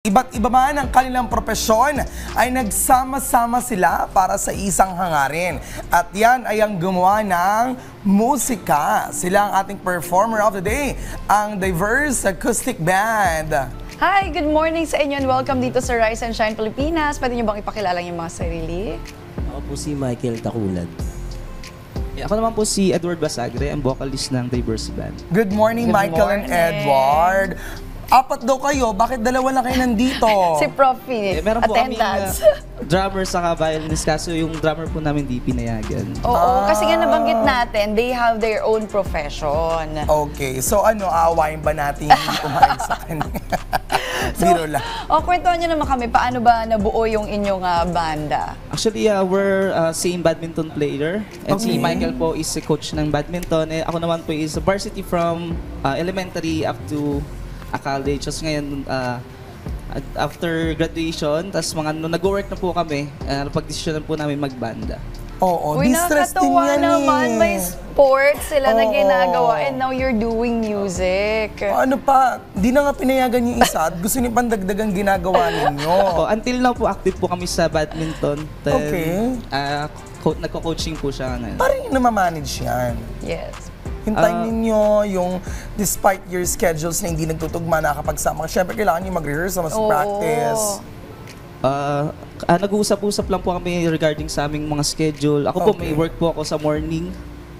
Iba't iba man ang kanilang propesyon ay nagsama-sama sila para sa isang hangarin. At yan ay ang gumawa ng musika. Sila ang ating performer of the day, ang Diverse Acoustic Band. Hi, good morning sa inyo and welcome dito sa Rise and Shine Pilipinas. Pwede niyo bang ipakilala yung mga sarili? Ako po si Michael Takulad. Ako naman po si Edward Basagre, ang vocalist ng Diverse Band. Good morning, Good Michael and morning. Edward. Apat daw kayo, bakit dalawa lang kayo nandito? Si Profi, Meron po kaming attendance. drummer saka violinist, kaso yung drummer po namin di pinayagan. Oo, kasi nga nabanggit natin, they have their own profession. Okay, so aawain ba natin yung kumain sa kanya? Biro lang. Kwentuhan niyo naman kami, paano ba nabuo yung inyong banda? Actually, we're same badminton player. And Okay. si Michael po is a coach ng badminton. Eh, ako naman po is a varsity from elementary up to college. Tapos ngayon, after graduation, tapos nung nag-work na po kami, napag-desisyonan po namin magbanda. Oo, Uy, distress din nakakatuwa yan naman, may sports sila na Oo. ginagawa and now you're doing music. Ano pa, di na nga pinayagan yung isa at gusto niyo pang dagdagang ginagawa ninyo. Until now po, active po kami sa badminton. Then, Okay. Nagko-coaching po siya ngayon. Parang yung namamanage yan. Yes. Hintayin ninyo yung despite your schedules na hindi nagtutugma nakapagsama. Siyempre, kailangan nyo mag-rehearse, mas Oo. practice. Nag-uusap-usap lang po kami regarding sa aming mga schedule. Ako po, may Okay. work po ako sa morning.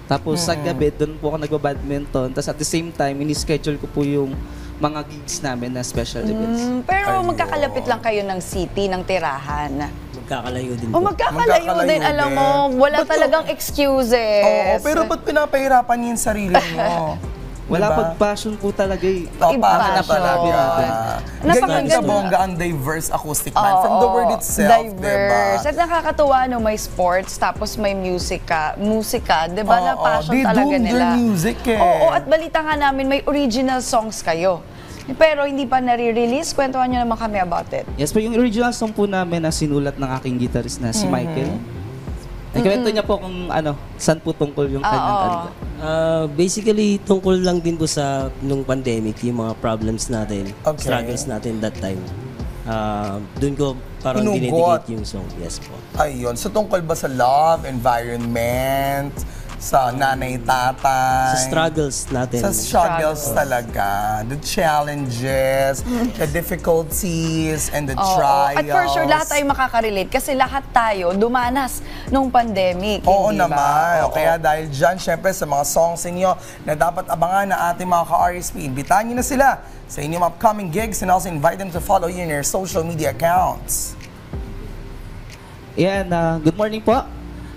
Tapos sa gabi, doon po ako nagba-badminton. Tapos at the same time, ini-schedule ko po yung mga gigs namin na special events. Pero Ayun. magkakalapit lang kayo ng city, ng tirahan. Magkakalayo din O po. magkakalayo Magkakalayo din, alam din. mo, wala Ba't talagang Oo, excuses. pero ba't pinapahirapan niyo yung sarili nyo? Wala Diba? pag-passion po talaga eh. Para Passion. Ganyan Napakaganda. sa bongga ang Diverse Acoustic Band. From the word itself, diverse. diba? At nakakatuwa, no, may sports, tapos may musika, di ba, na Oo, passion they talaga do nila. their music eh. Oo, at balita nga namin, may original songs kayo. Pero hindi pa nare-release. Kwentuhan nyo naman kami about it. Yes, pero yung original song po namin na sinulat ng aking guitarist na si Michael. Kwento niya po kung saan po tungkol yung kanyang kanta. Basically, tungkol lang din po sa nung pandemic, yung mga problems natin, Okay. struggles natin that time. Doon ko parang Hinugot. dinedicate yung song. Yes po. Ayun. So tungkol ba sa love, environment, sa nanay-tatay? Sa struggles natin. Sa struggles talaga. The challenges, the difficulties, and the trials. At for sure, lahat tayo makaka-relate kasi lahat tayo dumanas nung pandemic. Oo hindi ba? naman. Oo. O kaya dahil dyan, syempre sa mga songs ninyo na dapat abangan na ating mga ka-RSP, imbitahan nyo na sila sa inyong upcoming gigs and also invite them to follow you in your social media accounts. Yan, good morning po.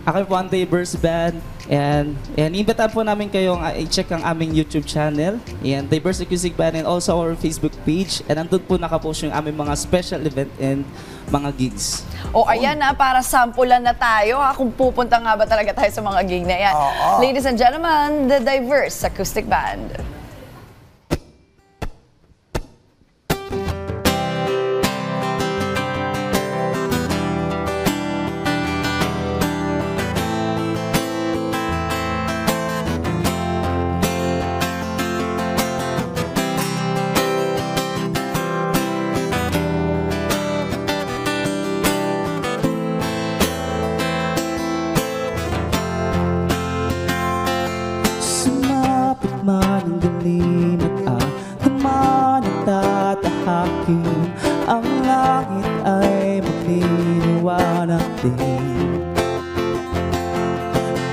Ako po ang Diverse Band. And imbitahan po namin kayong i-check ang aming YouTube channel. Yan, Diverse Acoustic Band, and also our Facebook page. And andun po nakapost yung aming mga special event and mga gigs. O ayan na, para sampulan na tayo kung pupunta nga ba talaga tayo sa mga gig na yan. Oo. Ladies and gentlemen, the Diverse Acoustic Band. Sumapit man ang dilim at naman ang tatahakin. Ang langit ay magliliwanag din.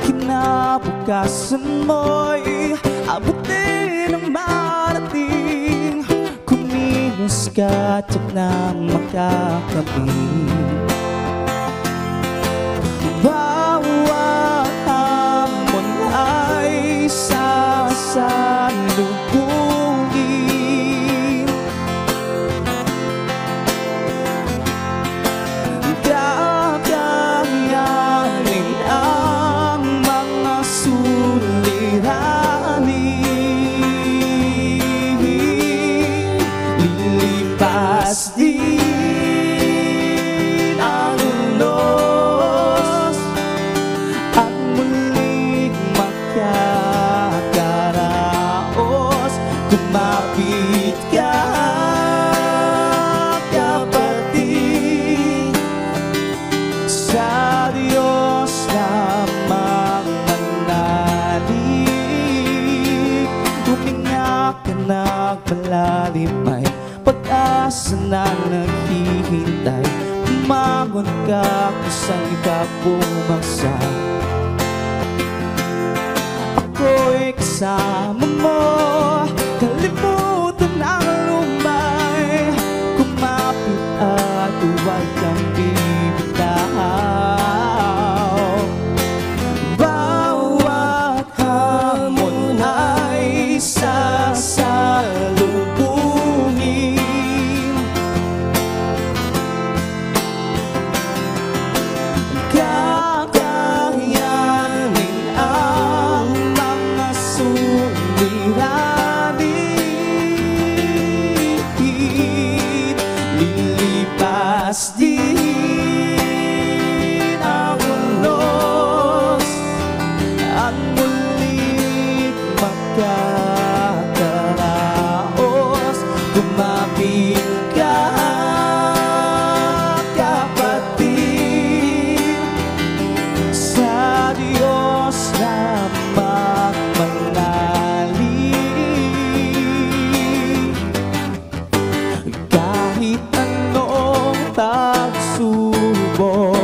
Kinabukasan mo'y abutin ang marating. Kumilos ka at na makakamit. Bawat hamon ay sasalubungin. Kakayanin ang mga suliranin. Lilipas din ang unos at muling makakaraos. Kumapit ka ilalim ay pag-asa na naghihintay. Umangon ka kung saan ka bumagsak, ako'y kasama mo. Kalimutan ang lumay, kumapit at huwag kang bibitaw. Bawat hamon ay sasalubungin, kakayanin ang mga suliranin. Lilipas din ang unos at muling magkakaraos. Kumapit ka, kapatid, sa Diyos na magmanalig. Kahit anong pagsubok,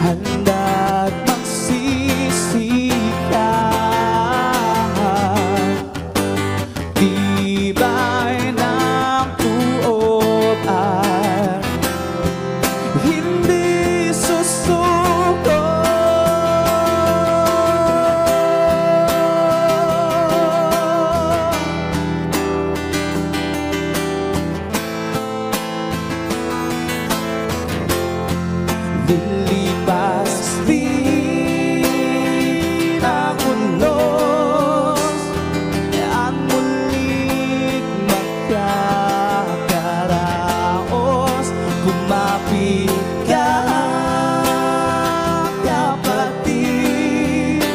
handa't magsisikat. Tibay ng tuod at hindi susuko. Lilipas din ang unos at muling magkakaraos. Kumapit ka, kapatid,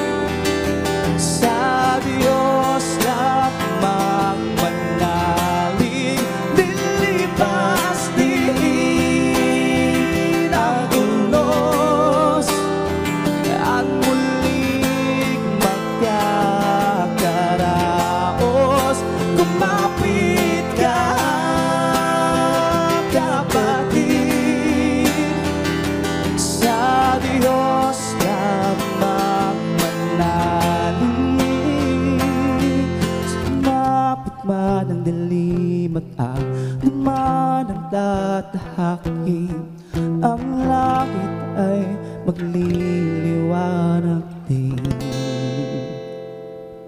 sa Diyos na magmanalig. Lilipas din ang unos at muling magkakaraos. Kumapit ka, kapatid, sa Diyos na magmanalig. Sumapit man ang dilim at ang duman ang tatahakin, ang langit ay maglinis.